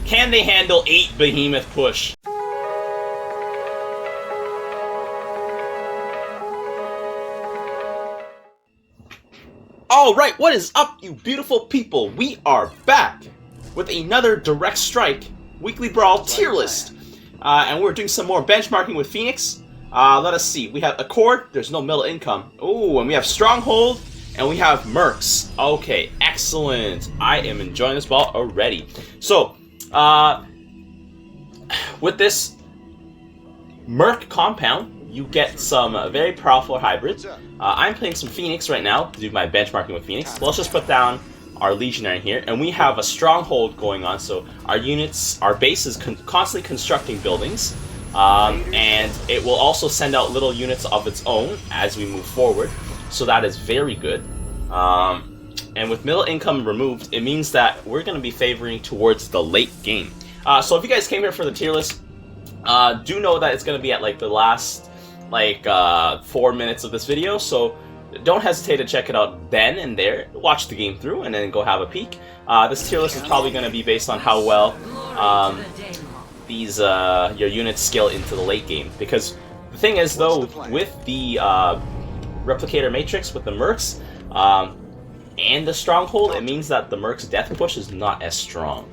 Can they handle 8 behemoth push? Alright, what is up, you beautiful people? We are back with another Direct Strike Weekly Brawl tier list. And we're doing some more benchmarking with Phoenix. Let us see. We have Accord, there's no middle income. Ooh, and we have Stronghold, and we have Mercs. Okay, excellent. I am enjoying this ball already. So, with this Merc compound, you get some very powerful hybrids. I'm playing some Phoenix right now to do my benchmarking with Phoenix. So let's just put down our Legionary here, and we have a Stronghold going on, so our units, our base is constantly constructing buildings, and it will also send out little units of its own as we move forward, so that is very good. And with middle income removed, it means that we're going to be favoring towards the late game. So if you guys came here for the tier list, do know that it's going to be at like the last 4 minutes of this video, so don't hesitate to check it out then and there. Watch the game through and then go have a peek. This tier list is probably going to be based on how well these your units scale into the late game. Because the thing is, though, with the replicator matrix, with the Mercs and the Stronghold, it means that the Mercs death push is not as strong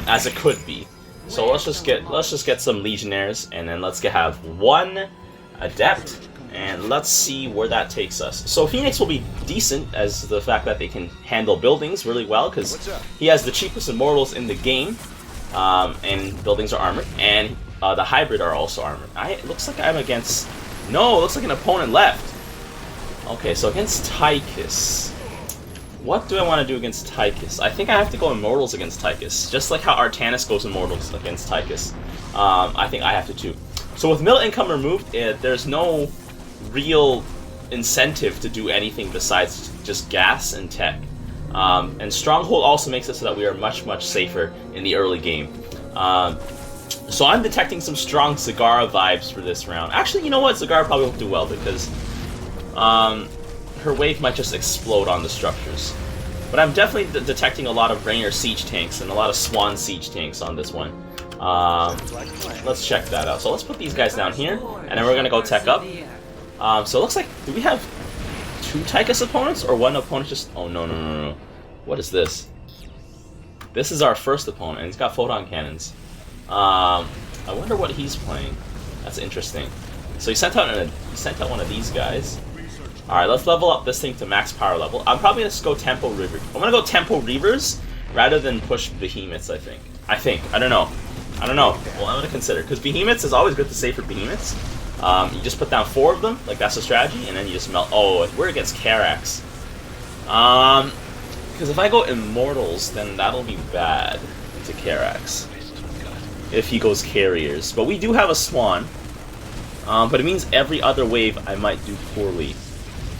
as it could be. So let's just get some Legionnaires, and then let's have one Adept, and let's see where that takes us. So Phoenix will be decent as the fact that they can handle buildings really well, because he has the cheapest immortals in the game, and buildings are armored, and the hybrid are also armored. It looks like I'm against... No, it looks like an opponent left. Okay, so against Tychus. What do I want to do against Tychus? I think I have to go immortals against Tychus, just like how Artanis goes immortals against Tychus. I think I have to too. So with middle income removed, there's no real incentive to do anything besides just gas and tech. And Stronghold also makes it so that we are much, much safer in the early game. So I'm detecting some strong Zagara vibes for this round. Actually, you know what? Zagara probably won't do well because her wave might just explode on the structures. But I'm definitely detecting a lot of Rainer siege tanks and a lot of Swan siege tanks on this one. Let's check that out. So let's put these guys down here, and then we're gonna go tech up. So it looks like, do we have 2 Tychus opponents, or one opponent just... Oh, no. What is this? This is our first opponent, and he's got photon cannons. I wonder what he's playing. That's interesting. So he sent out one of these guys. Alright, let's level up this thing to max power level. I'm probably gonna go Tempo Reaver. I'm gonna go Tempo Reavers rather than push Behemoths, I think. I don't know. Well, I'm gonna consider, because Behemoths is always good to save for Behemoths. You just put down 4 of them, like that's the strategy, and then you just melt. Oh, we're against Karax. Because if I go Immortals, then that'll be bad to Karax. If he goes Carriers. But we do have a Swan. But it means every other wave I might do poorly.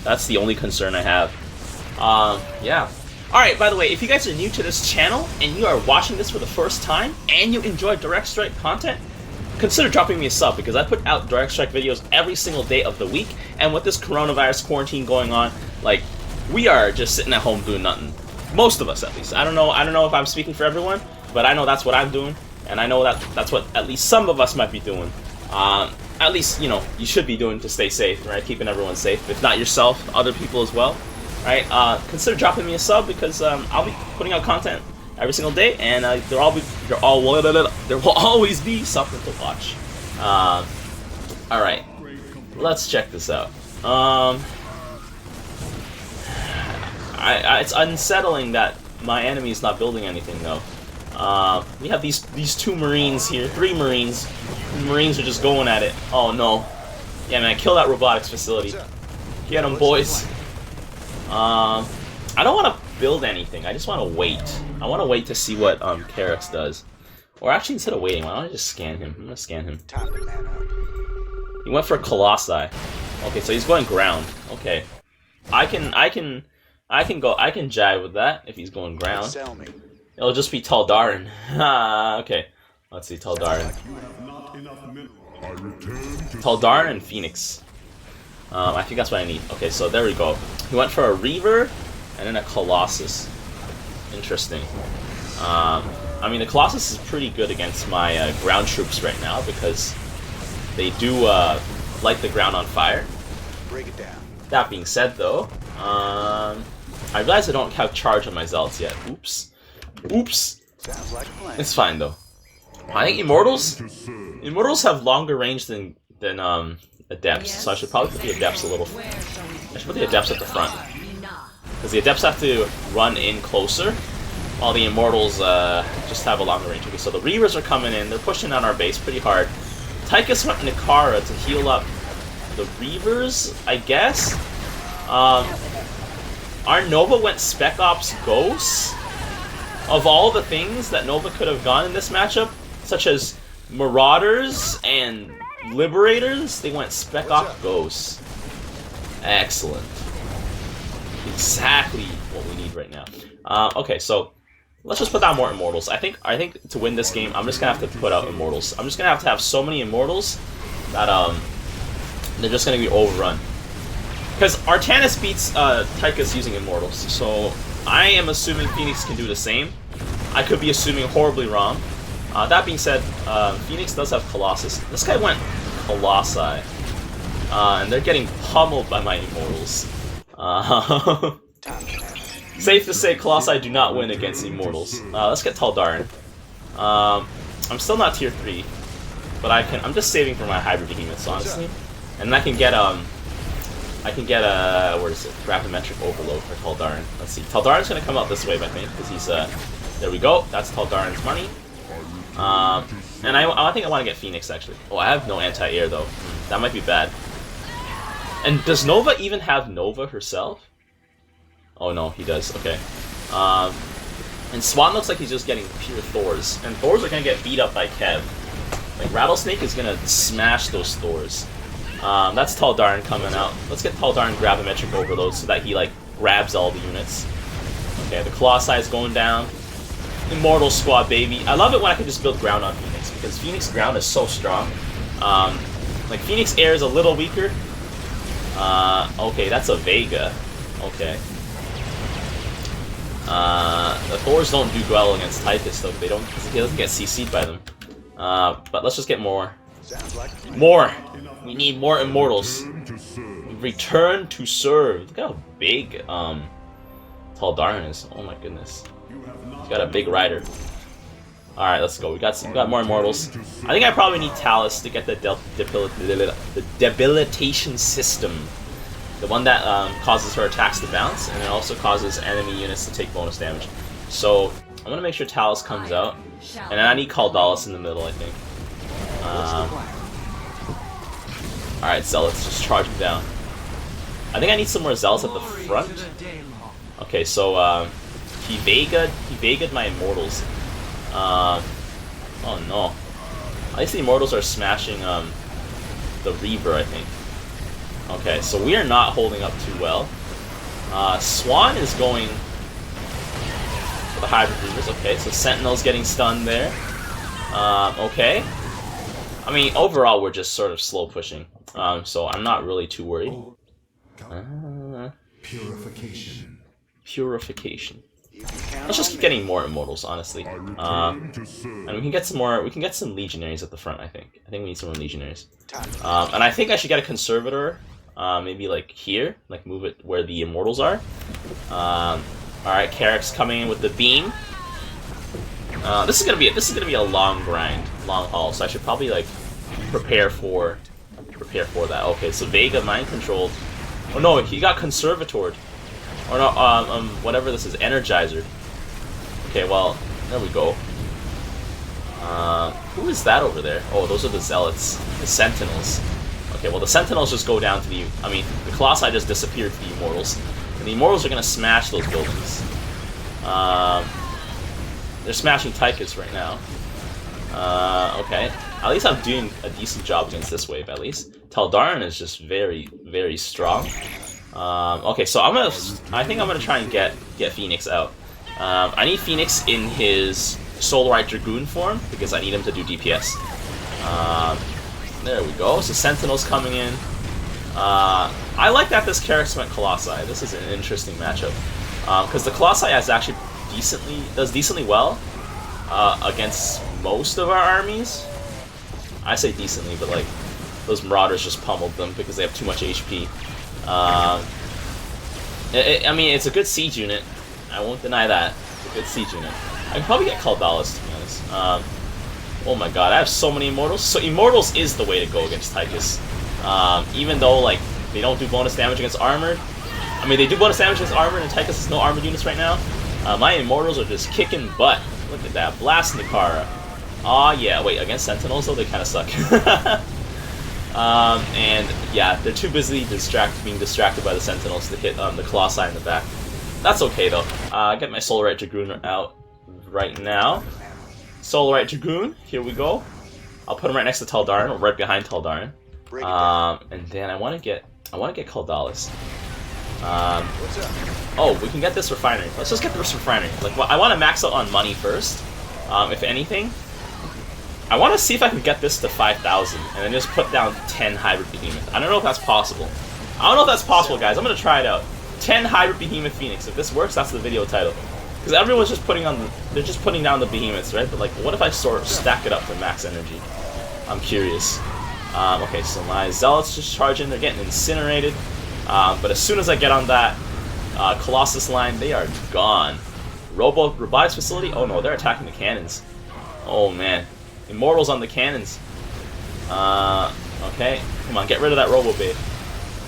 That's the only concern I have. Yeah. Alright, by the way, if you guys are new to this channel, and you are watching this for the first time, and you enjoy Direct Strike content, consider dropping me a sub, because I put out Direct Strike videos every single day of the week, and with this coronavirus quarantine going on, like, we are just sitting at home doing nothing. Most of us, at least. I don't know if I'm speaking for everyone, but I know that's what I'm doing, and I know that's what at least some of us might be doing. At least, you know, you should be doing to stay safe, right? Keeping everyone safe, if not yourself, other people as well. Right, consider dropping me a sub, because I'll be putting out content every single day, and there will always be something to watch. Alright, let's check this out. It's unsettling that my enemy is not building anything, though. We have these 2 Marines here, 3 Marines. The Marines are just going at it. Oh no. Yeah, man, kill that robotics facility. Get them, boys. I don't want to build anything. I just want to wait. I want to wait to see what Karax does. Or actually, instead of waiting, why don't I just scan him? I'm gonna scan him. He went for Colossi. Okay, so he's going ground. Okay, I can jive with that if he's going ground. It'll just be Taldarin. Okay, let's see Taldarin. Taldarin and Phoenix. I think that's what I need. Okay, so there we go. He went for a Reaver and then a Colossus. Interesting. I mean, the Colossus is pretty good against my ground troops right now because they do light the ground on fire. Break it down. That being said, though, I realize I don't have charge on my Zealots yet. Oops. Oops. Sounds like a plan. It's fine, though. I think Immortals have longer range than Adepts, so I should probably put the Adepts a little... I should put the Adepts at the front. Because the Adepts have to run in closer, while the Immortals just have a longer range. Okay, so the Reavers are coming in, they're pushing on our base pretty hard. Tychus went Nikara to heal up the Reavers, I guess? Our Nova went Spec Ops Ghosts? Of all the things that Nova could have gone in this matchup, such as Marauders and Liberators, they went Spec Ops Ghosts. Excellent. Exactly what we need right now. Okay, so let's just put down more Immortals. I think to win this game, I'm just gonna have to put out Immortals. I'm just gonna have so many Immortals that they're just gonna be overrun. Because Artanis beats Tychus using Immortals, so I am assuming Phoenix can do the same. I could be assuming horribly wrong. That being said, Phoenix does have Colossus. This guy went Colossi, and they're getting pummeled by my Immortals. Safe to say, Colossi do not win against Immortals. Let's get Taldarin. I'm still not tier 3, but I'm just saving for my hybrid behemoths, honestly. And I can get where is it? Gravimetric Overload for Taldarin. Let's see. Taldarin's gonna come out this wave, I think, because he's there we go. That's Taldarin's money. And I think I want to get Phoenix actually. Oh, I have no anti-air though. That might be bad. And does Nova even have Nova herself? Oh no, he does. Okay. And Swan looks like he's just getting pure Thors, and Thors are gonna get beat up by Kev. Like Rattlesnake is gonna smash those Thors. That's Taldarin coming out. Let's get Taldarin Gravimetric Overload so that he like grabs all the units. Okay, the Colossi is going down. Immortal Squad, baby. I love it when I can just build ground on Phoenix because Phoenix ground is so strong. Like Phoenix air is a little weaker. Okay, that's a Vega. Okay. The Thors don't do well against Tychus though. They don't. He doesn't get CC'd by them. But let's just get more. More. We need more Immortals. Return to serve. Look how big Taldarin is. Oh my goodness. He's got a big rider. Alright, let's go. We got more Immortals. I think I probably need Talus to get the debilitation system. The one that causes her attacks to bounce, and it also causes enemy units to take bonus damage. So, I'm going to make sure Talus comes out. And then I need Caldalis in the middle, I think. Alright, Zealots, just charge him down. I think I need some more Zealots at the front. Okay, so he Vega'd my Immortals. Oh no. At least the Immortals are smashing the Reaver, I think. Okay, so we are not holding up too well. Swan is going for the Hybrid Reavers. Okay, so Sentinel's getting stunned there. Okay. I mean, overall, we're just sort of slow pushing. So I'm not really too worried. Purification. Purification. Let's just keep getting more Immortals, honestly. And we can get some more. We can get some Legionaries at the front. I think we need some more Legionaries. And I think I should get a Conservator. Maybe like here, like move it where the Immortals are. All right, Carrick's coming in with the beam. This is gonna be a long grind, long haul. So I should probably like prepare for that. Okay, so Vega mind controlled. Oh no, he got Conservatored. Or no, whatever this is, Energizer. Okay, well, there we go. Who is that over there? Oh, those are the Zealots, the Sentinels. Okay, well the Sentinels just go down to the... I mean, the Colossi just disappeared to the Immortals. And the Immortals are gonna smash those buildings. They're smashing Tychus right now. Okay. At least I'm doing a decent job against this wave, at least. Taldarin is just very, very strong. Okay, so I think I'm gonna try and get Phoenix out. I need Phoenix in his Solarite Dragoon form because I need him to do DPS. There we go. So Sentinel's coming in. I like that this Carrick went Colossi. This is an interesting matchup because the Colossi has actually does decently well against most of our armies. I say decently, but like those Marauders just pummeled them because they have too much HP. I mean, it's a good siege unit. I won't deny that. It's a good siege unit. I can probably get Caldalis, to be honest. Oh my god, I have so many Immortals. So Immortals is the way to go against Tychus. Even though like they don't do bonus damage against armored. I mean, they do bonus damage against armored, and Tychus has no armored units right now. My Immortals are just kicking butt. Look at that, Blast Nikara. Aw, yeah, wait, against Sentinels though, they kind of suck. And yeah, they're too busy being distracted by the Sentinels to hit the Colossi in the back. That's okay though. Get my Solarite Dragoon out right now. Solarite Dragoon, here we go. I'll put him right next to Taldarin, or right behind Taldarin. And then I want to get Caldalis. Oh, we can get this refinery. Let's just get this refinery. Like, I want to max out on money first. If anything, I want to see if I can get this to 5,000 and then just put down 10 Hybrid Behemoth. I don't know if that's possible. I don't know if that's possible, guys. I'm gonna try it out. 10 Hybrid Behemoth Phoenix. If this works, that's the video title. Because everyone's just putting on they're just putting down the behemoths, right? But like, what if I sort of stack it up for max energy? I'm curious. Okay, so my Zealots just charge in. They're getting incinerated. But as soon as I get on that Colossus line, they are gone. Robotics facility? Oh no, they're attacking the cannons. Oh man. Immortals on the cannons. Okay. Come on, get rid of that Robo Bait.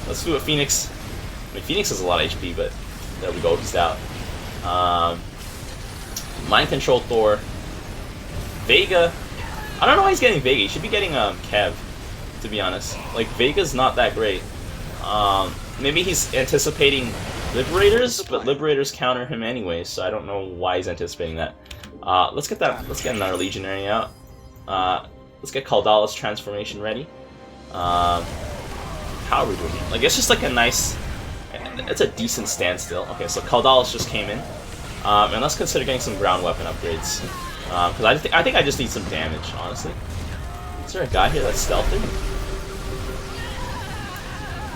Let's do a Phoenix. I mean, Phoenix has a lot of HP, but there we go, he's out. Mind Control Thor. Vega. I don't know why he's getting Vega. He should be getting Kev, to be honest. Like, Vega's not that great. Maybe he's anticipating Liberators, but Liberators counter him anyway, so I don't know why he's anticipating that. Let's get another Legionary out. Let's get Caldalis transformation ready. How are we doing? Like, it's just like a nice... It's a decent standstill. Okay, so Caldalis just came in. And let's consider getting some ground weapon upgrades. Because I think I just need some damage, honestly. Is there a guy here that's stealthy?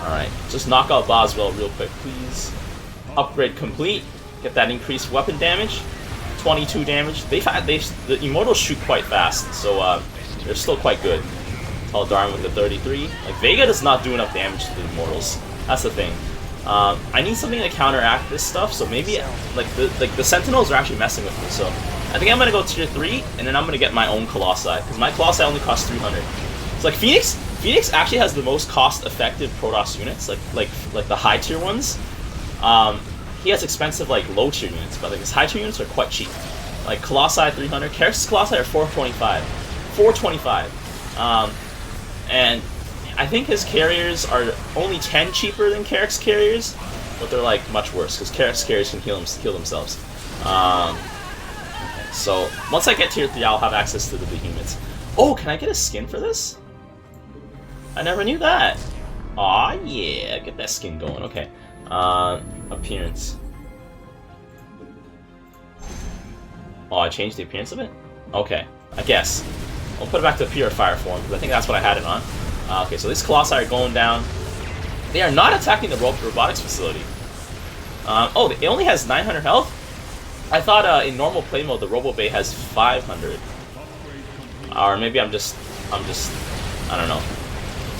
Alright, just knock out Boswell real quick, please. Upgrade complete. Get that increased weapon damage. 22 damage. The Immortals shoot quite fast, so they're still quite good. Taldarin with the 33. Like, Vega does not do enough damage to the Immortals. That's the thing. I need something to counteract this stuff, so maybe the Sentinels are actually messing with me. So I think I'm gonna go tier 3, and then I'm gonna get my own Colossi, because my Colossi only cost 300. It's like Phoenix actually has the most cost-effective Protoss units, like the high tier ones. He has expensive like low tier units, but like his high tier units are quite cheap. Like Colossi 300, Carrick's Colossi are 425, 425. And I think his carriers are only 10 cheaper than Carrick's carriers, but they're like much worse because Carrick's carriers can heal themselves. So once I get tier 3, I'll have access to the behemoths. Oh, can I get a skin for this? I never knew that. Aw, yeah, get that skin going. Okay. Appearance. Oh, I changed the appearance of it? Okay, I guess. I'll put it back to Purifier form, because I think that's what I had it on. Okay, so these Colossi are going down. They are not attacking the robotics facility. Oh, it only has 900 health? I thought in normal play mode the Robo Bay has 500. Or maybe I'm just, I don't know.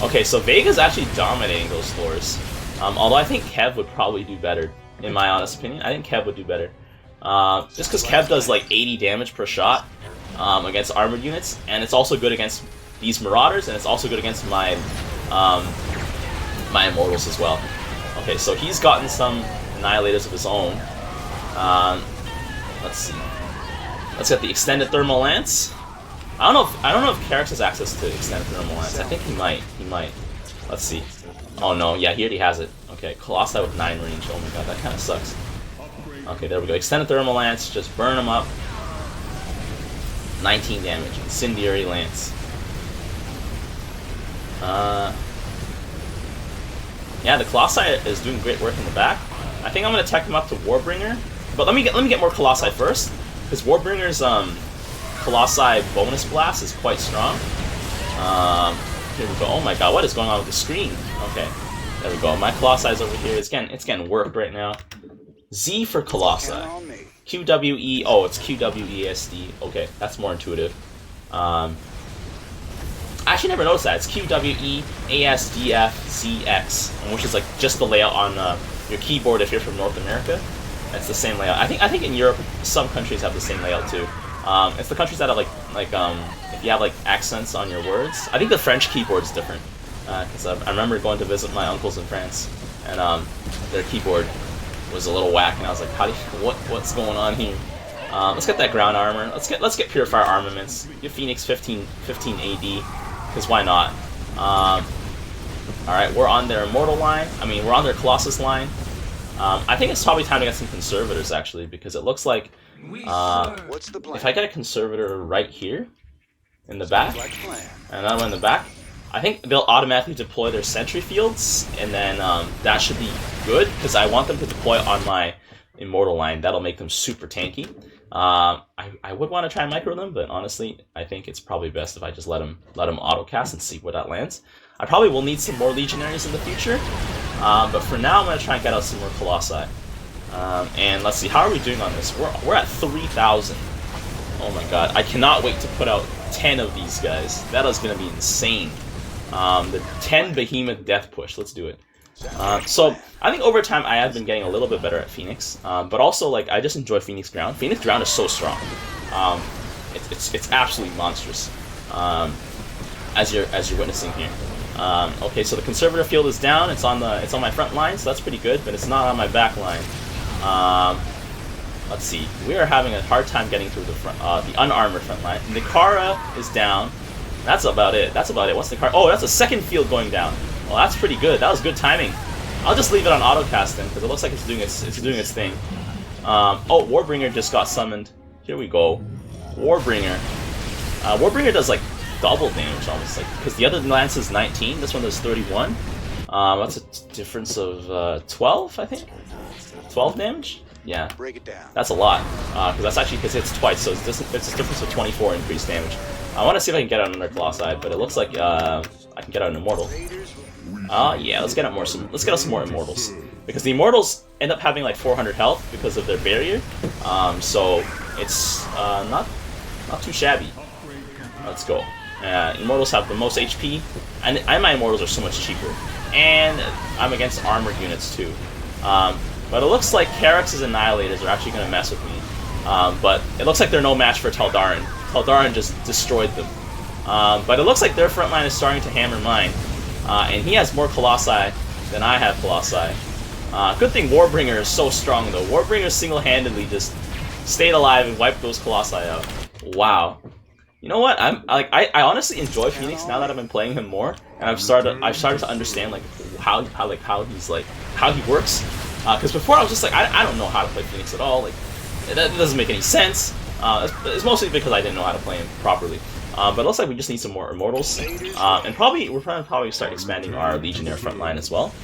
Okay, so Vega's actually dominating those floors. Although I think Kev would probably do better, in my honest opinion. I think Kev would do better. Just because Kev does like 80 damage per shot against armored units, and it's also good against these Marauders, and it's also good against my my Immortals as well. Okay, so he's gotten some Annihilators of his own. Let's see. Let's get the Extended Thermal Lance. I don't know if Carrick's has access to Extended Thermal Lance. I think he might. He might. Let's see. Oh no, yeah, he already has it. Okay, Colossi with 9 range. Oh my god, that kind of sucks. Okay, there we go. Extended Thermal Lance, just burn him up. 19 damage. Incendiary Lance. Yeah, the Colossi is doing great work in the back. I think I'm gonna tech him up to Warbringer, but let me get more Colossi first, because Warbringer's Colossi bonus blast is quite strong. Here we go. Oh my god, what is going on with the screen? Okay, there we go. My Colossi is over here. It's getting worked right now. Z for Colossi. QWE. Oh, it's QWESD. Okay, that's more intuitive. I actually never noticed that. It's QWEASDFZX, which is like just the layout on your keyboard if you're from North America. It's the same layout. I think in Europe some countries have the same layout too. It's the countries that have like if you have like accents on your words. I think the French keyboard's different because I remember going to visit my uncles in France and their keyboard was a little whack and I was like, what's going on here? Let's get that ground armor. Let's get purifier armaments. Get Phoenix 15 AD because why not? All right, we're on their immortal line. I mean, we're on their Colossus line. I think it's probably time to get some conservators actually because it looks like if I get a conservator right here in the back and another one in the back, I think they'll automatically deploy their sentry fields and then that should be good because I want them to deploy on my immortal line. That'll make them super tanky. I would want to try and micro them, but honestly, I think it's probably best if I just let them autocast and see where that lands. I probably will need some more legionaries in the future, but for now I'm going to try and get out some more Colossi. And let's see, how are we doing on this? We're at 3,000. Oh my god, I cannot wait to put out 10 of these guys. That is going to be insane. The 10 Behemoth Death Push, let's do it. So I think over time I have been getting a little bit better at Phoenix, but also like I just enjoy Phoenix Ground. Phoenix Ground is so strong. It's absolutely monstrous, as you're witnessing here. Okay, so the conservator field is down. It's on my front line, so that's pretty good, but it's not on my back line. Let's see. We are having a hard time getting through the front, the unarmored front line. Nikara is down. That's about it. That's about it. What's Nikara? Oh, that's a second field going down. Well, that's pretty good. That was good timing. I'll just leave it on autocast then, because it looks like it's doing its thing. Oh, Warbringer just got summoned. Here we go. Warbringer. Warbringer does like double damage almost, like because the other lance is 19. This one does 31. That's a difference of 12, I think. 12 damage. Yeah. Break it down. That's a lot. Because that's actually because it's twice, so it's a difference of 24 increased damage. I want to see if I can get out another Colossi, but it looks like I can get out an Immortal. Yeah, let's get out some more Immortals. Because the Immortals end up having like 400 health because of their barrier. So it's not too shabby. Let's go. Immortals have the most HP, and my Immortals are so much cheaper. And I'm against armored units too. But it looks like Carrax's Annihilators are actually going to mess with me. But it looks like they're no match for Taldarin. Taldarin just destroyed them. But it looks like their front line is starting to hammer mine. And he has more Colossi than I have Colossi. Good thing Warbringer is so strong though. Warbringer single-handedly just stayed alive and wiped those Colossi out. Wow. You know what? I honestly enjoy Phoenix now that I've been playing him more, and I've started to understand like how he works. Because before I was just like I don't know how to play Phoenix at all. Like that doesn't make any sense. It's mostly because I didn't know how to play him properly. But it looks like we just need some more Immortals, and we're probably start expanding our Legionnaire front line as well.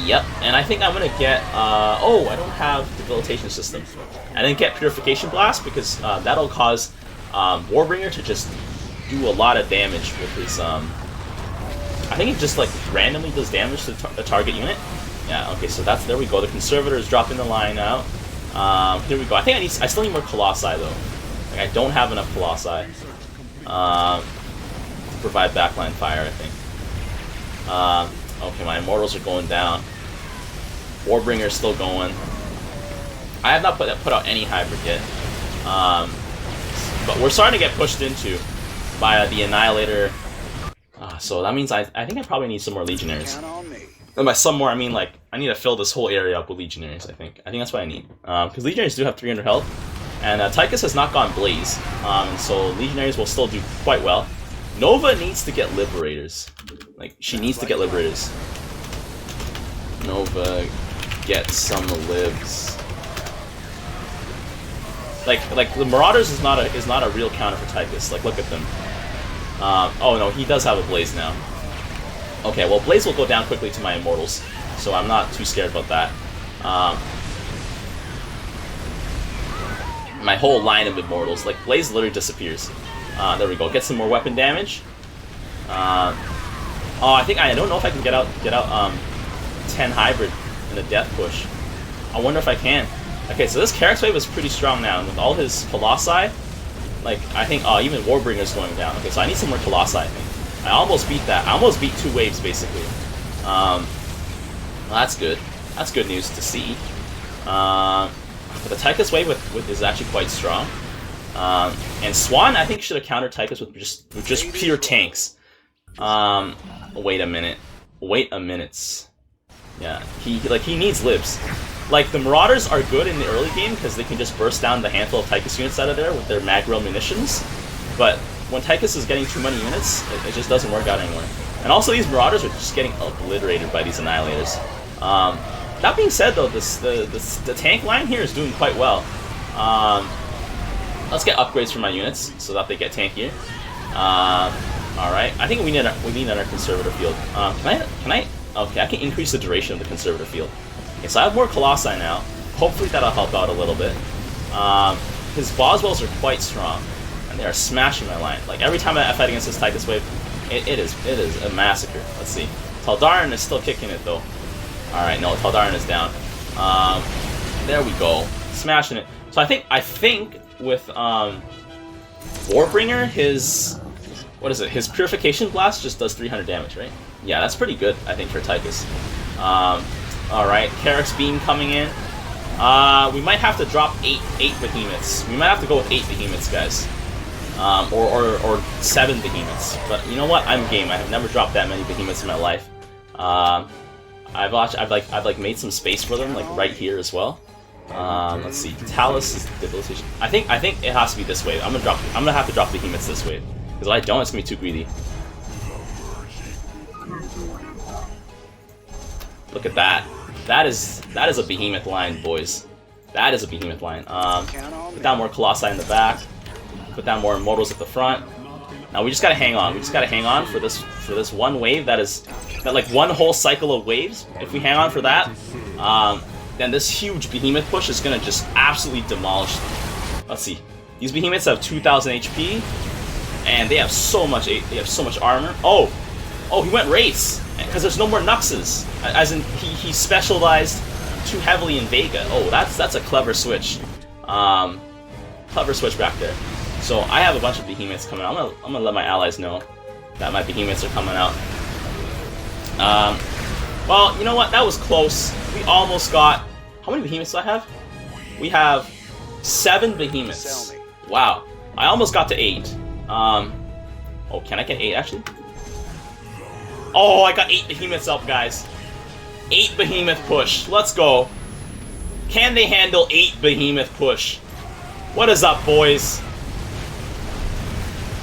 Yep, and I think I'm gonna get. Oh, I don't have Debilitation System. I didn't get Purification Blast because that'll cause Warbringer to just do a lot of damage with his. I think it just like randomly does damage to the target unit. Yeah. Okay, so there we go. The Conservator is dropping the line out. Here we go. I think I still need more Colossi though. Like I don't have enough Colossi to provide backline fire, I think. Okay, my Immortals are going down. Warbringer is still going. I have not put out any hybrid yet. But we're starting to get pushed into by the Annihilator. So that means I think I probably need some more Legionaries. And by some more, I mean like I need to fill this whole area up with Legionaries. I think that's what I need. Because Legionaries do have 300 health, and Tychus has not gone Blaze, and so Legionaries will still do quite well. Nova needs to get Liberators. Like she needs to get Liberators. Nova, get some libs. Like the Marauders is not a real counter for Tychus. Like look at them. Oh no, he does have a Blaze now. Okay, well Blaze will go down quickly to my Immortals, so I'm not too scared about that. My whole line of Immortals, like Blaze literally disappears. There we go. Get some more weapon damage. Oh, I don't know if I can get out 10 hybrid in a death push. I wonder if I can. Okay, so this Carrick's wave is pretty strong now, and with all his Colossi, like, I think, oh, even Warbringer's going down. Okay, so I need some more Colossi, I think. I almost beat that. I almost beat 2 waves, basically. Well, that's good. That's good news to see. But the Tychus wave is actually quite strong. And Swan, I think, should have countered Tychus with just pure tanks. Wait a minute. Wait a minute. Yeah, he needs libs. Like, the Marauders are good in the early game because they can just burst down the handful of Tychus units out of there with their Magrill munitions. But when Tychus is getting too many units, it just doesn't work out anymore. And also, these Marauders are just getting obliterated by these Annihilators. That being said, though, the tank line here is doing quite well. Let's get upgrades for my units so that they get tankier. Alright, I think we need another conservative field. Can I? Okay, I can increase the duration of the conservative field. Okay, so I have more Colossi now. Hopefully that'll help out a little bit. His Boswells are quite strong, and they are smashing my line. Like, every time I fight against this Tychus wave, it is a massacre. Let's see. Taldarin is still kicking it, though. Alright, no, Taldarin is down. There we go. Smashing it. So I think with Warbringer, his his Purification Blast just does 300 damage, right? Yeah, that's pretty good, I think, for Tychus. Alright, Carrick's Beam coming in. We might have to drop 8 behemoths. We might have to go with 8 behemoths, guys. Or 7 behemoths. But you know what? I'm game. I have never dropped that many behemoths in my life. I've made some space for them, like right here as well. Let's see. Talus is debilitation. I think it has to be this way. I'm gonna have to drop behemoths this way. Because if I don't, it's gonna be too greedy. Look at that. That is a behemoth line, boys. That is a behemoth line. Put down more Colossi in the back. Put down more Immortals at the front. Now we just gotta hang on. We just gotta hang on for this one wave that like one whole cycle of waves. If we hang on for that, then this huge behemoth push is gonna just absolutely demolish. Let's see. These behemoths have 2,000 HP, and they have so much armor. Oh, he went Wraiths because there's no more Nuxes. As in, he specialized too heavily in Vega. Oh, that's a clever switch. Clever switch back there. So I have a bunch of behemoths coming out. I'm gonna let my allies know that my behemoths are coming out. Well, you know what? That was close. We almost got. How many behemoths do I have? We have 7 behemoths. Wow. I almost got to 8. Oh, can I get 8 actually? Oh, I got 8 behemoths up, guys. 8 behemoth push. Let's go. Can they handle 8 behemoth push? What is up, boys?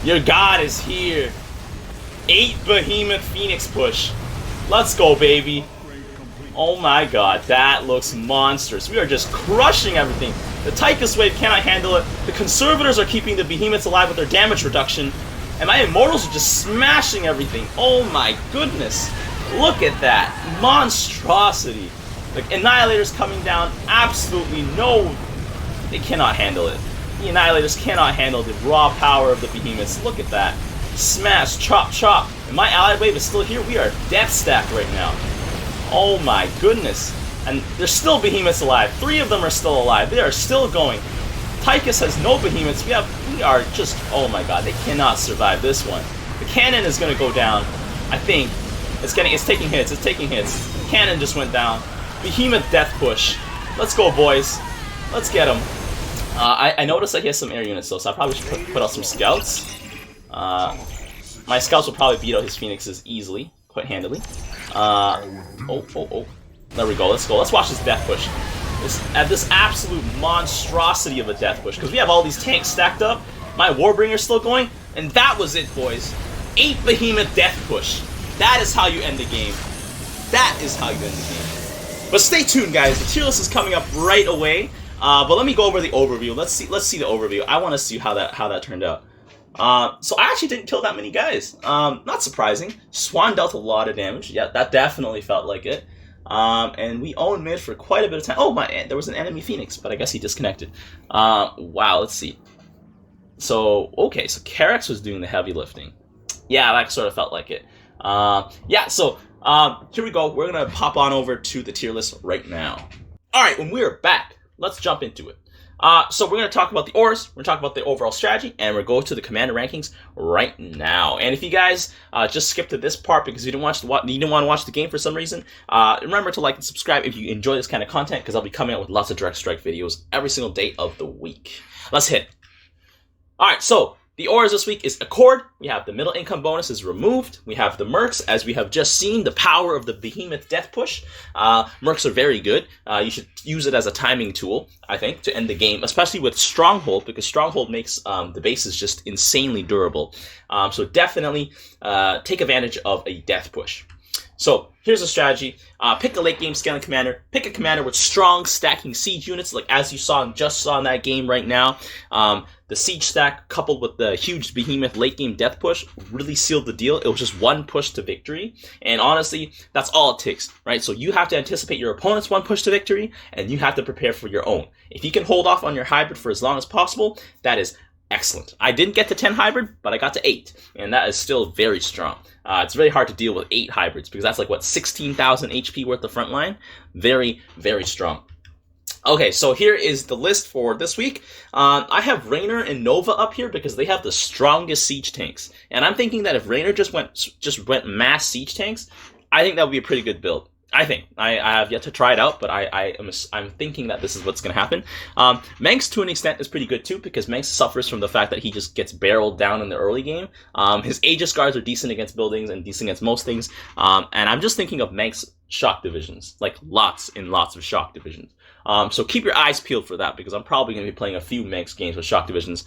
Your god is here. 8 behemoth phoenix push. Let's go, baby. Oh my god, that looks monstrous. We are just crushing everything. The Tychus wave cannot handle it. The conservators are keeping the behemoths alive with their damage reduction. And my immortals are just smashing everything. Oh my goodness. Look at that. Monstrosity. Like, Annihilators coming down. Absolutely no. They cannot handle it. The Annihilators cannot handle the raw power of the behemoths. Look at that. Smash, chop, chop. And my allied wave is still here. We are death stacked right now. Oh my goodness. And there's still behemoths alive. 3 of them are still alive. They are still going. Tychus has no behemoths. We are just, oh my god, they cannot survive this one. The cannon is gonna go down. I think. It's taking hits, The cannon just went down. Behemoth death push. Let's go, boys. Let's get him. I noticed that he has some air units though, so I probably should put out some scouts. My scouts will probably beat out his phoenixes easily, quite handily. Oh. There we go. Let's go. Let's watch this death push. This absolute monstrosity of a death push. Because we have all these tanks stacked up. My Warbringer's still going. And that was it, boys. 8 behemoth death push. That is how you end the game. That is how you end the game. But stay tuned, guys. The tier list is coming up right away. But let me go over the overview. Let's see the overview. I want to see how that turned out. So I actually didn't kill that many guys. Not surprising. Swan dealt a lot of damage. Yeah, that definitely felt like it. And we owned mid for quite a bit of time. Oh, there was an enemy Phoenix, but I guess he disconnected. Wow, let's see. So, okay, so Carrick's was doing the heavy lifting. Yeah, that sort of felt like it. Yeah, so, here we go. We're gonna pop on over to the tier list right now. Alright, when we're back, let's jump into it. So we're going to talk about the ores, we're going to talk about the overall strategy, and we're going to the commander rankings right now. And if you guys just skipped to this part because you didn't want to watch the game for some reason, remember to like and subscribe if you enjoy this kind of content, because I'll be coming out with lots of direct strike videos every single day of the week. Let's hit. Alright, so the ores this week is Accord. We have the middle income bonus is removed. We have the Mercs, as we have just seen, the power of the Behemoth Death Push. Mercs are very good. You should use it as a timing tool, I think, to end the game, especially with Stronghold, because Stronghold makes the bases just insanely durable. So definitely take advantage of a Death Push. So here's a strategy. Pick a late game scaling commander. Pick a commander with strong stacking siege units, like as you just saw in that game right now. The siege stack coupled with the huge behemoth late game death push really sealed the deal. It was just one push to victory, and honestly, that's all it takes, right? So you have to anticipate your opponent's one push to victory, and you have to prepare for your own. If you can hold off on your hybrid for as long as possible, that is excellent. I didn't get to 10 hybrid, but I got to 8, and that is still very strong. It's really hard to deal with 8 hybrids, because that's like, what, 16,000 HP worth of front line? Very, very strong. Okay, so here is the list for this week. I have Raynor and Nova up here because they have the strongest siege tanks. And I'm thinking that if Raynor just went mass siege tanks, I think that would be a pretty good build. I think. I have yet to try it out, but I'm thinking that this is what's going to happen. Mercs, to an extent, is pretty good too, because Mercs suffers from the fact that he just gets barreled down in the early game. His Aegis guards are decent against buildings and decent against most things. And I'm just thinking of Mercs shock divisions, like lots and lots of shock divisions. So keep your eyes peeled for that, because I'm probably going to be playing a few Mercs games with shock divisions.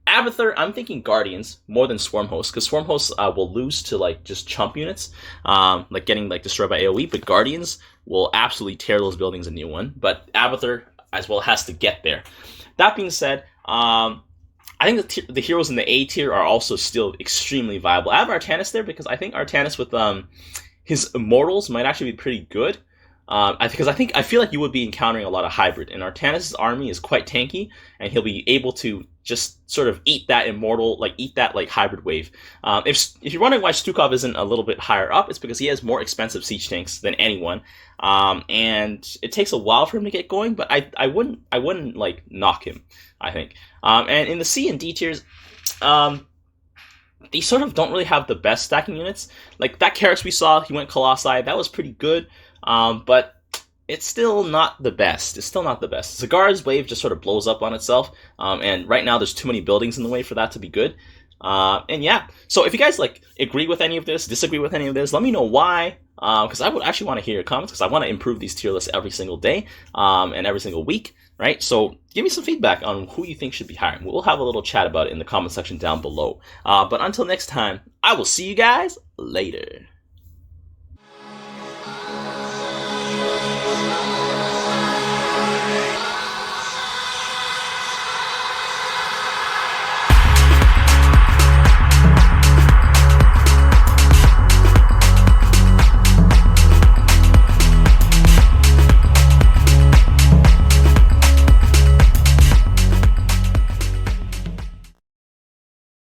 Abathur, I'm thinking Guardians more than Swarm Hosts, because Swarm Hosts will lose to like just chump units, like getting like destroyed by AoE, but Guardians will absolutely tear those buildings a new one. But Abathur as well has to get there. That being said, I think the heroes in the A tier are also still extremely viable. I have Artanis there because I think Artanis with his Immortals might actually be pretty good. Because I feel like you would be encountering a lot of hybrid, and Artanis' army is quite tanky, and he'll be able to just sort of eat that immortal, eat that hybrid wave. If you're wondering why Stukov isn't a little bit higher up, it's because he has more expensive siege tanks than anyone, and it takes a while for him to get going. But I wouldn't knock him, I think. And in the C and D tiers, they sort of don't really have the best stacking units. Like that Karex we saw, he went Colossi, that was pretty good. But it's still not the best. It's still not the best. Zagar's wave just sort of blows up on itself, and right now there's too many buildings in the way for that to be good. And yeah, so if you guys agree with any of this, disagree with any of this, let me know why. Because I would actually want to hear your comments, because I want to improve these tier lists every single day, and every single week, right? So give me some feedback on who you think should be higher. We'll have a little chat about it in the comment section down below. But until next time, I will see you guys later.